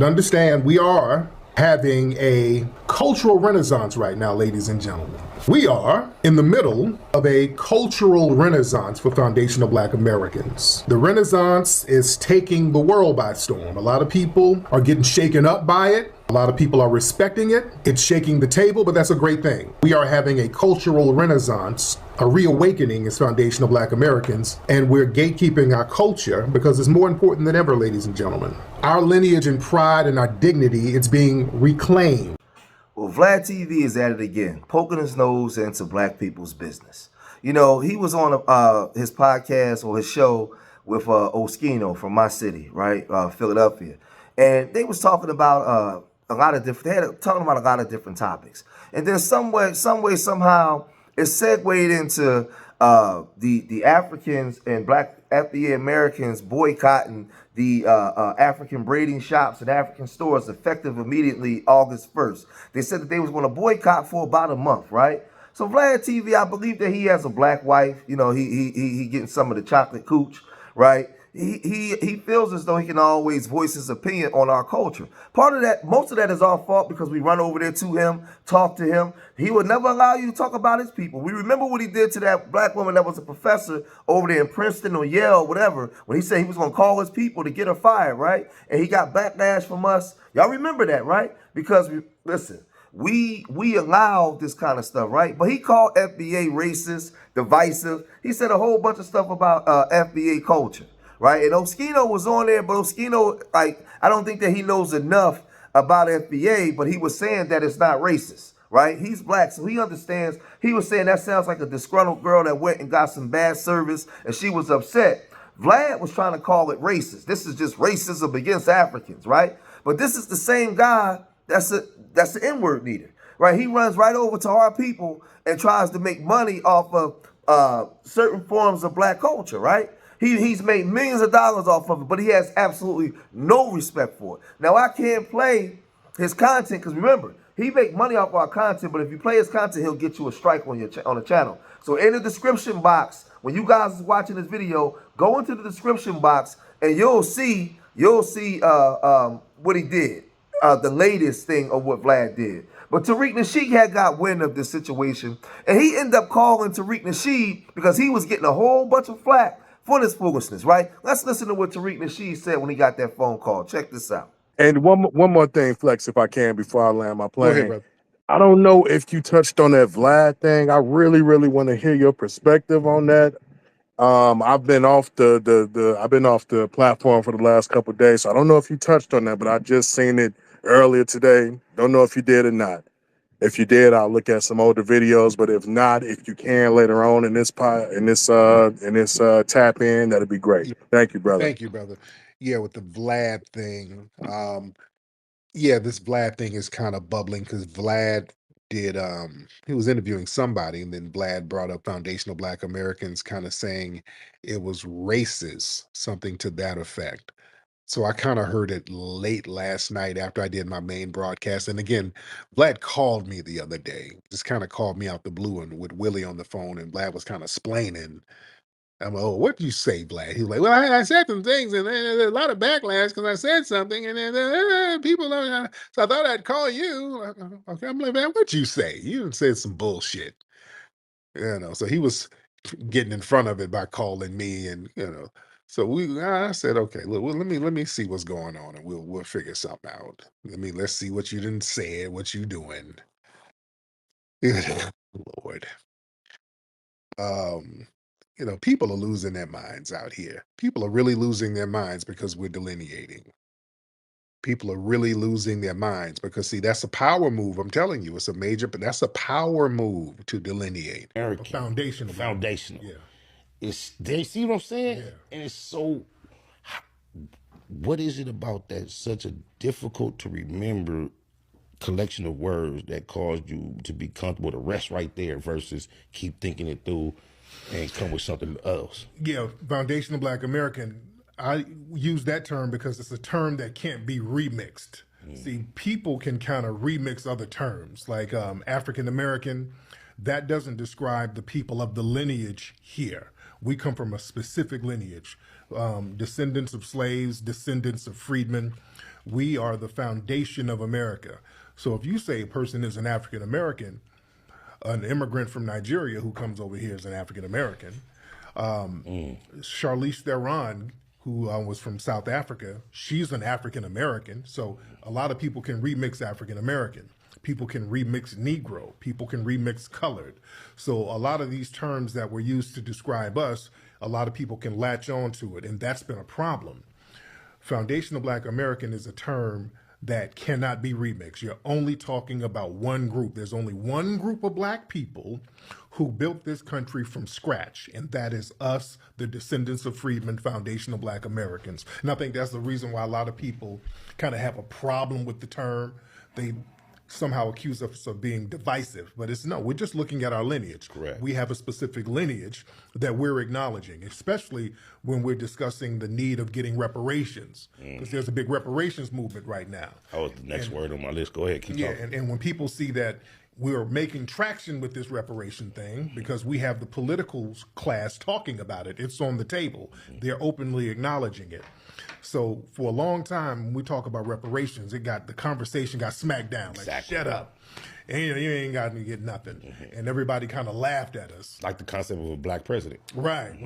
Understand, we are having a cultural renaissance right now, ladies and gentlemen. We are in the middle of a cultural renaissance for foundational Black Americans. The renaissance is taking the world by storm. A lot of people are getting shaken up by it. A lot of people are respecting it. It's shaking the table, but that's a great thing. We are having a cultural renaissance, a reawakening as foundational Black Americans, and we're gatekeeping our culture because it's more important than ever, ladies and gentlemen. Our lineage and pride and our dignity, it's being reclaimed. Well, Vlad TV is at it again, poking his nose into Black people's business. You know, he was on his podcast or his show with Oskino from my city, right, Philadelphia, and they was talking about a lot of different. They had talking about a lot of different topics, and then somehow it segued into the Africans and Black FBA Americans boycotting the African braiding shops and African stores effective immediately August 1st. They said that they was going to boycott for about a month, right? So Vlad TV, I believe that he has a Black wife. You know, he getting some of the chocolate cooch, right? He feels as though he can always voice his opinion on our culture. Part of that, most of that is our fault because we run over there to him, talk to him. He would never allow you to talk about his people. We remember what he did to that Black woman that was a professor over there in Princeton or Yale, whatever, when he said he was going to call his people to get her fired, right? And he got backlash from us. Y'all remember that, right? Because, listen, we allow this kind of stuff, right? But he called FBA racist, divisive. He said a whole bunch of stuff about FBA culture. Right, and Oskino was on there, but Oskino, like, I don't think that he knows enough about FBA, but he was saying that it's not racist, right? He's Black, so he understands. He was saying that sounds like a disgruntled girl that went and got some bad service, and she was upset. Vlad was trying to call it racist. This is just racism against Africans, right? But this is the same guy that's the N-word leader, right? He runs right over to our people and tries to make money off of certain forms of Black culture, right? He's made millions of dollars off of it, but he has absolutely no respect for it. Now, I can't play his content because remember, he make money off our content, but if you play his content, he'll get you a strike on the channel. So in the description box, when you guys is watching this video, go into the description box and you'll see what he did, the latest thing of what Vlad did. But Tariq Nasheed had got wind of this situation, and he ended up calling Tariq Nasheed because he was getting a whole bunch of flack for this foolishness, right? Let's listen to what Tariq Nasheed said when he got that phone call. Check this out. And one more thing, Flex, if I can, before I land my plane. Go ahead, brother. I don't know if you touched on that Vlad thing. I really want to hear your perspective on that. I've been off the platform for the last couple of days, so I don't know if you touched on that, but I just seen it earlier today. Don't know if you did or not. If you did, I'll look at some older videos. But if not, if you can later on in this tap in, that'd be great. Thank you, brother. Thank you, brother. Yeah, with the Vlad thing, yeah, this Vlad thing is kind of bubbling because Vlad did he was interviewing somebody, and then Vlad brought up foundational Black Americans, kind of saying it was racist, something to that effect. So I kind of heard it late last night after I did my main broadcast. And again, Vlad called me the other day, just kind of called me out the blue and with Willie on the phone, and Vlad was kind of explaining. I'm like, oh, what did you say, Vlad? He was like, well, I said some things, and then there's a lot of backlash because I said something, and then people don't. So I thought I'd call you. Okay, I'm like, man, what'd you say? You said some bullshit. So he was getting in front of it by calling me, and so I said, okay, look, well, let me see what's going on, and we'll figure something out. Let's see what you didn't say, what you doing. Lord. People are losing their minds out here. People are really losing their minds because we're delineating. People are really losing their minds because, see, that's a power move. I'm telling you, it's a major, but that's a power move to delineate. Foundational. Foundational. Yeah. They see what I'm saying? Yeah. And it's so, what is it about that such a difficult to remember collection of words that caused you to be comfortable to rest right there versus keep thinking it through and come with something else? Yeah, foundational Black American. I use that term because it's a term that can't be remixed. See, people can kind of remix other terms, like African American. That doesn't describe the people of the lineage here. We come from a specific lineage, descendants of slaves, descendants of freedmen. We are the foundation of America. So if you say a person is an African American, an immigrant from Nigeria who comes over here is an African American. Charlize Theron, who was from South Africa, she's an African American. So a lot of people can remix African American. People can remix Negro. People can remix colored. So a lot of these terms that were used to describe us, a lot of people can latch on to it, and that's been a problem. Foundational Black American is a term that cannot be remixed. You're only talking about one group. There's only one group of Black people who built this country from scratch, and that is us, the descendants of freedmen, foundational Black Americans. And I think that's the reason why a lot of people kind of have a problem with the term. They somehow accuse us of being divisive, but it's no, we're just looking at our lineage. Correct. We have a specific lineage that we're acknowledging, especially when we're discussing the need of getting reparations, because there's a big reparations movement right now. Oh, the next word on my list. Go ahead, keep talking. And when people see that we're making traction with this reparation thing, because we have the political class talking about it, it's on the table. They're openly acknowledging it. So for a long time, when we talk about reparations, the conversation got smacked down. Like, Exactly. shut up. And, you ain't got to get nothing. And everybody kind of laughed at us. Like the concept of a Black president. Right.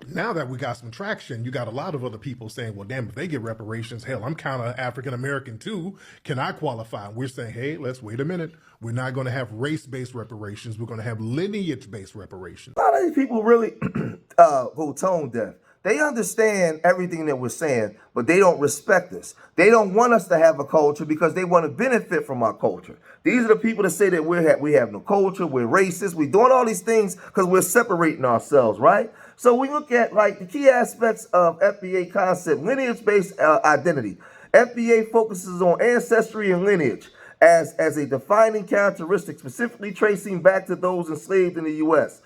Now that we got some traction, you got a lot of other people saying, well, damn, if they get reparations, hell, I'm kind of African American too. Can I qualify? And we're saying, hey, let's wait a minute. We're not going to have race-based reparations. We're going to have lineage-based reparations. A lot of these people really go tone deaf. They understand everything that we're saying, but they don't respect us. They don't want us to have a culture because they want to benefit from our culture. These are the people that say that we have no culture, we're racist, we're doing all these things because we're separating ourselves, right? So we look at like the key aspects of FBA concept, lineage-based identity. FBA focuses on ancestry and lineage as a defining characteristic, specifically tracing back to those enslaved in the U.S.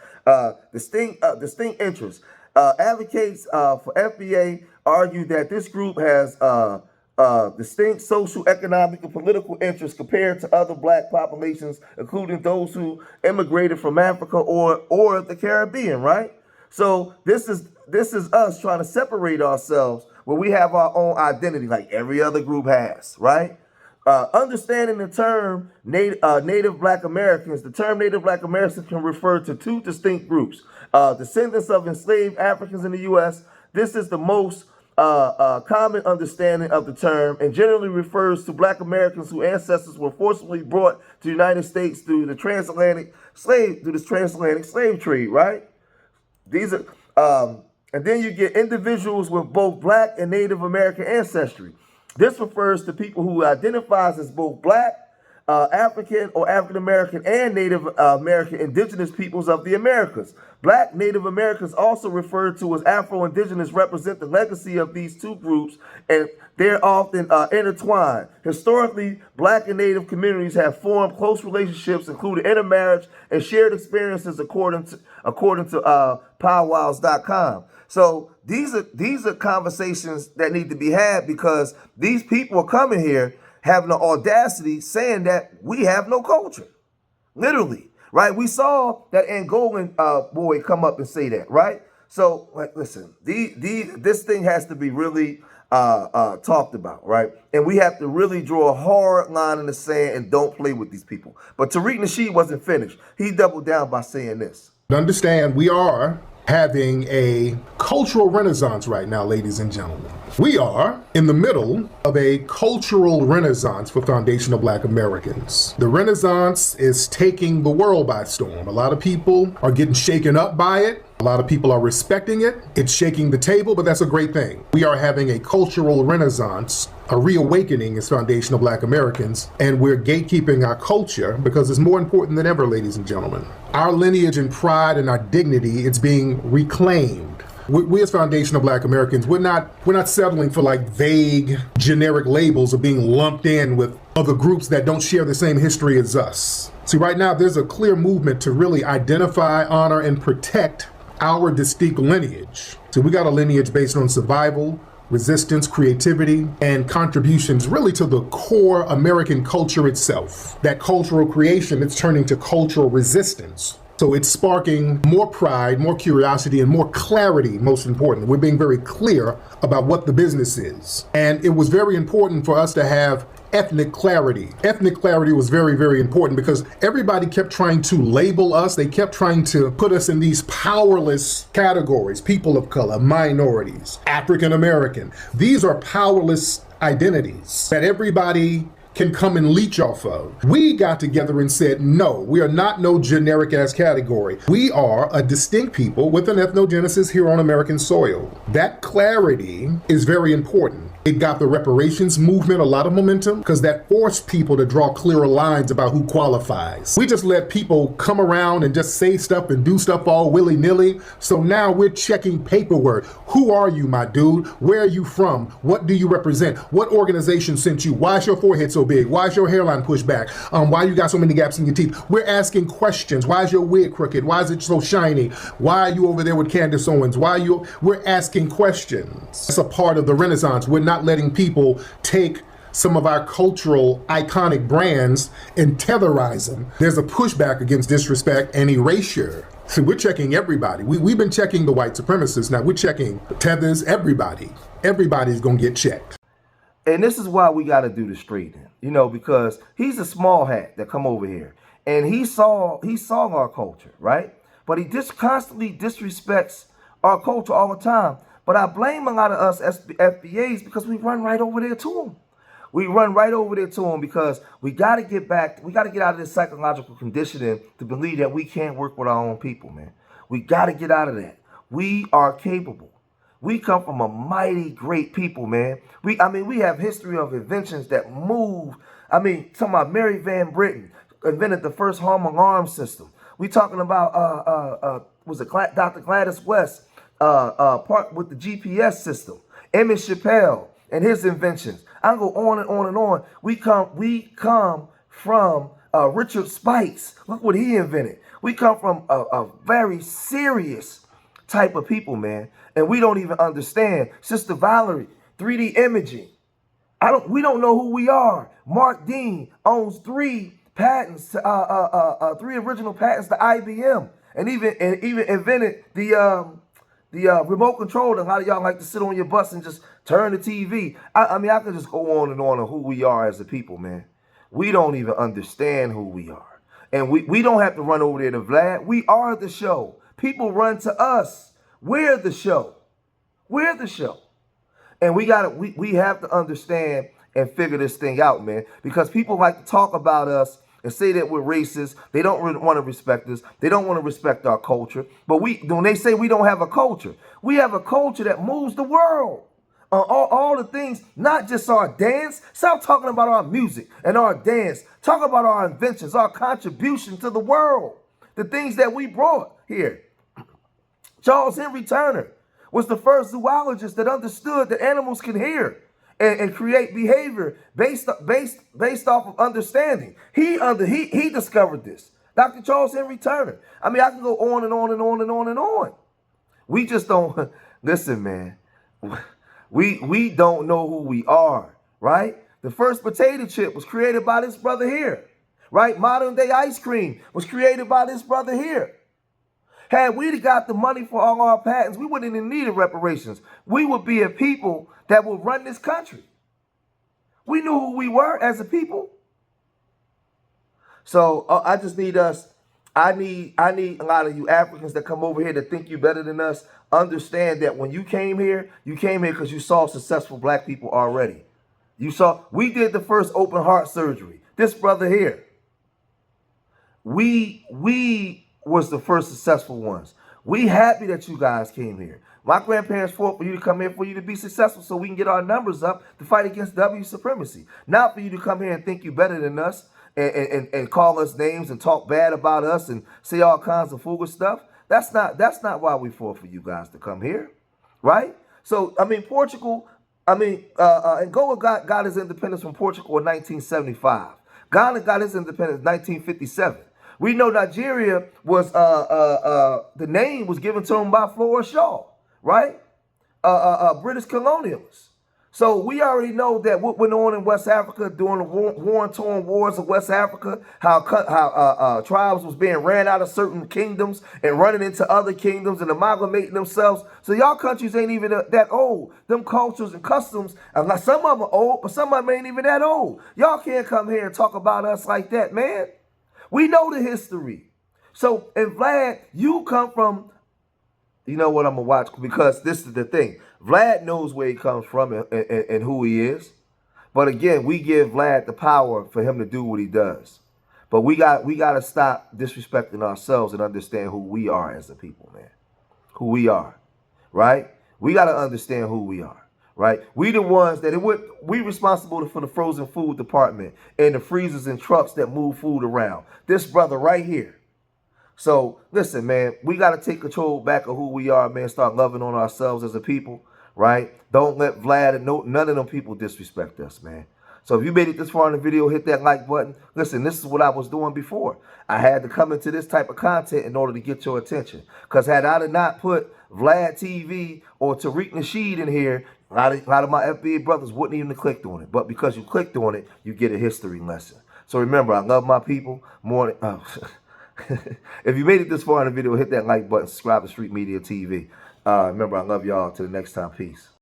Distinct interests. Advocates for FBA argue that this group has distinct social, economic, and political interests compared to other Black populations, including those who immigrated from Africa or the Caribbean, right? So this is us trying to separate ourselves where we have our own identity like every other group has, right? Understanding the term Native Black Americans, the term Native Black Americans can refer to two distinct groups. Descendants of enslaved Africans in the U.S. This is the most common understanding of the term and generally refers to Black Americans whose ancestors were forcibly brought to the United States through the transatlantic slave trade, right? These are, and then you get individuals with both Black and Native American ancestry. This refers to people who identifies as both Black, African or African American, and Native American indigenous peoples of the Americas. Black Native Americans, also referred to as Afro-Indigenous, represent the legacy of these two groups, and they're often intertwined. Historically, Black and Native communities have formed close relationships, including intermarriage and shared experiences, according to powwows.com. So these are conversations that need to be had because these people are coming here having the audacity saying that we have no culture. Literally, right? We saw that Angolan boy come up and say that, right? So, like, listen, this thing has to be really talked about, right? And we have to really draw a hard line in the sand and don't play with these people. But Tariq Nasheed wasn't finished. He doubled down by saying this. Understand, we are having a cultural renaissance right now, ladies and gentlemen. We are in the middle of a cultural renaissance for foundational Black Americans. The renaissance is taking the world by storm. A lot of people are getting shaken up by it. A lot of people are respecting it. It's shaking the table, but that's a great thing. We are having a cultural renaissance, a reawakening as foundational Black Americans, and we're gatekeeping our culture because it's more important than ever, ladies and gentlemen. Our lineage and pride and our dignity, it's being reclaimed. We as foundational Black Americans, we're not settling for like vague generic labels of being lumped in with other groups that don't share the same history as us. See, right now there's a clear movement to really identify, honor, and protect our distinct lineage. So we got a lineage based on survival, resistance, creativity, and contributions really to the core American culture itself. That cultural creation, it's turning to cultural resistance. So it's sparking more pride, more curiosity, and more clarity, most important. We're being very clear about what the business is. And it was very important for us to have ethnic clarity. Ethnic clarity was very, very important because everybody kept trying to label us. They kept trying to put us in these powerless categories: people of color, minorities, African American. These are powerless identities that everybody can come and leech off of. We got together and said, no, we are not no generic ass category. We are a distinct people with an ethnogenesis here on American soil. That clarity is very important. It got the reparations movement a lot of momentum because that forced people to draw clearer lines about who qualifies. We just let people come around and just say stuff and do stuff all willy-nilly. So now we're checking paperwork. Who are you, my dude? Where are you from? What do you represent? What organization sent you? Why is your forehead so big? Why is your hairline pushed back? Why you got so many gaps in your teeth? We're asking questions. Why is your wig crooked? Why is it so shiny? Why are you over there with Candace Owens? We're asking questions. It's a part of the Renaissance. We're not letting people take some of our cultural iconic brands and tetherize them. There's a pushback against disrespect and erasure. So we're checking everybody. We've been checking the white supremacists. Now we're checking tethers, everybody. Everybody's gonna get checked. And this is why we got to do the straightening, because he's a small hat that come over here and he saw our culture, right? But he just constantly disrespects our culture all the time. But I blame a lot of us FBAs because we run right over there to him. We run right over there to him because we got to get back. We got to get out of this psychological conditioning to believe that we can't work with our own people, man. We got to get out of that. We are capable. We come from a mighty great people, man. We have history of inventions that move. Talking about Mary Van Britten invented the first home alarm system. We talking about Dr. Gladys West part with the GPS system. Emmett Chappelle and his inventions. I go on and on and on. We come from Richard Spikes. Look what he invented. We come from a very serious type of people, man. And we don't even understand. Sister Valerie, 3D imaging. We don't know who we are. Mark Dean owns 3 patents, 3 original patents to IBM, and even invented the remote control. And a lot of y'all like to sit on your bus and just turn the TV. I could just go on and on who we are as a people, man. We don't even understand who we are. And we don't have to run over there to Vlad. We are the show. People run to us. We're the show. We're the show. And we have to understand and figure this thing out, man. Because people like to talk about us and say that we're racist. They don't really want to respect us. They don't want to respect our culture. But when they say we don't have a culture, we have a culture that moves the world. All the things, not just our dance. Stop talking about our music and our dance. Talk about our inventions, our contribution to the world. The things that we brought here. Charles Henry Turner was the first zoologist that understood that animals can hear and create behavior based off of understanding. He discovered this. Dr. Charles Henry Turner. I can go on and on and on and on and on. We just don't listen, man. We don't know who we are, right? The first potato chip was created by this brother here, right? Modern day ice cream was created by this brother here. Had we got the money for all our patents, we wouldn't even need reparations. We would be a people that would run this country. We knew who we were as a people. So I just need us. I need a lot of you Africans that come over here that think you better than us. Understand that when you came here because you saw successful black people already. We did the first open heart surgery. This brother here. We was the first successful ones. We happy that you guys came here. My grandparents fought for you to come here for you to be successful so we can get our numbers up to fight against W supremacy. Not for you to come here and think you better than us and call us names and talk bad about us and say all kinds of foolish stuff. That's not why we fought for you guys to come here, right? So, Portugal, Angola got his independence from Portugal in 1975. Ghana got his independence in 1957. We know Nigeria was, the name was given to him by Flora Shaw, right? British colonialists. So we already know that what went on in West Africa during the war-torn wars of West Africa, how tribes was being ran out of certain kingdoms and running into other kingdoms and amalgamating themselves. So y'all countries ain't even that old. Them cultures and customs, some of them are old, but some of them ain't even that old. Y'all can't come here and talk about us like that, man. We know the history. So, and Vlad, you come from, you know what, I'm going to watch, because this is the thing. Vlad knows where he comes from and who he is. But again, we give Vlad the power for him to do what he does. But we got to stop disrespecting ourselves and understand who we are as a people, man. Who we are, right? We got to understand who we are, right? We the ones that we responsible for the frozen food department and the freezers and trucks that move food around. This brother right here. So listen, man, we got to take control back of who we are, man. Start loving on ourselves as a people, right? Don't let Vlad and none of them people disrespect us, man. So if you made it this far in the video, hit that like button. Listen, this is what I was doing before. I had to come into this type of content in order to get your attention. Because had I not put Vlad TV or Tariq Nasheed in here, a lot of my FBA brothers wouldn't even have clicked on it. But because you clicked on it, you get a history lesson. So remember, I love my people more than... If you made it this far in the video, hit that like button, subscribe to Street Media TV. Remember, I love y'all. Till the next time, peace.